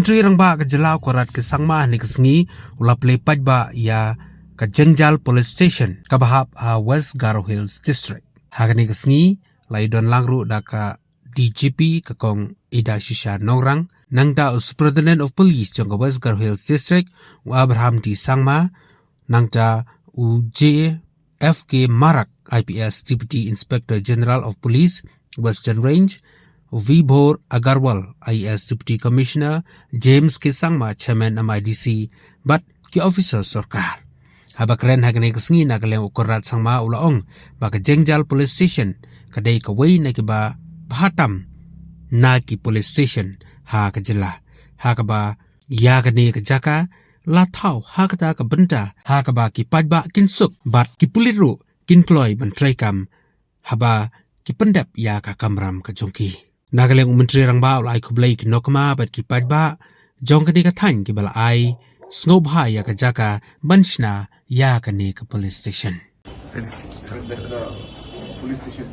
Menteri Rangba ke Jelau Korat ke Sangma ni kesengi ulap lepaj ba ya ke Jengjal Police Station ke bahap West Garo Hills District. Hagani kesengi lai don langru da ka DGP ke kong Ida Shisha Nongrang nang da Superintendent of Police jong ke West Garo Hills District u Abraham di Sangma nang da UJ FK Marak IPS Deputy Inspector General of Police Western Range Vibhor Agarwal IAS Deputy Commissioner James Kisangma Chairman MIDC but ki officer sarkar habakren hagane kesengi nagaleng ukurat sangma ulaong baka Jengjal Police Station kadai kawai na kiba bahatam na ki Police Station ha kajela ha kaba ya kane kajaka lathau ha kata ka benta ha kaba ki pajba kinsuk bat ki puliru kinkloy bantraikam haba ki pendap ya ka kamram ka jongki nagaleng Menteri Rangba ulai kublai ki nokma bat ki pajba jongkani ka than ki bala ai snobha ya ka jaka banshna ya ka ne ka police station. Police station.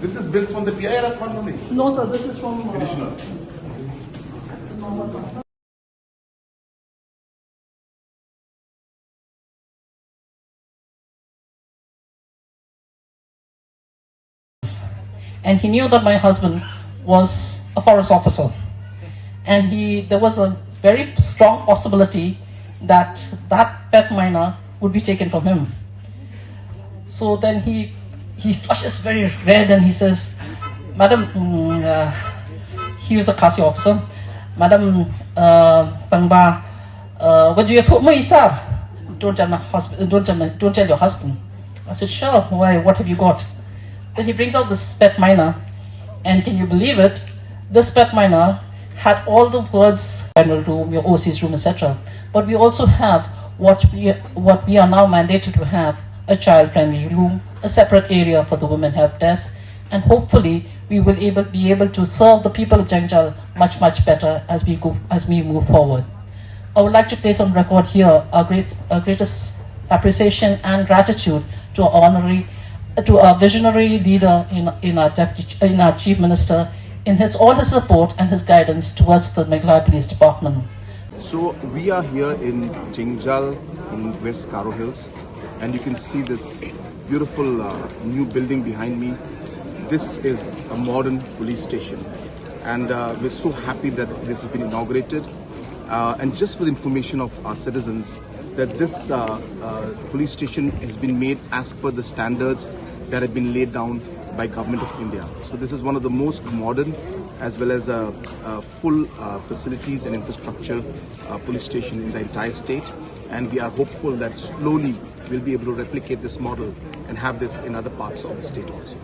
This is built from the PIR fund only? No, sir, this is from additional. And he knew that my husband was a forest officer. And there was a very strong possibility that that pet miner would be taken from him. So then he flushes very red and he says, Madam, he was a Kasi officer, Madam pynbha, what do you tell me, sir? Don't tell my husband, don't tell your husband. I said, sure, why, what have you got? Then he brings out this pet miner, and can you believe it? This pet miner had all the words, general room, your OC's room, etc. But we also have what we are now mandated to have, a child-friendly room, a separate area for the women help desk, and hopefully we will be able to serve the people of Jengjal much better as we move forward. I would like to place on record here our greatest appreciation and gratitude to our visionary leader in our Chief Minister in all his support and his guidance towards the Meghalaya Police Department. So we are here in Jengjal in West Garo Hills, and you can see this beautiful new building behind me. This is a modern police station, and we're so happy that this has been inaugurated. And just for the information of our citizens, that this police station has been made as per the standards that have been laid down by Government of India. So this is one of the most modern as well as full facilities and infrastructure police station in the entire state. And we are hopeful that slowly we'll be able to replicate this model and have this in other parts of the state also.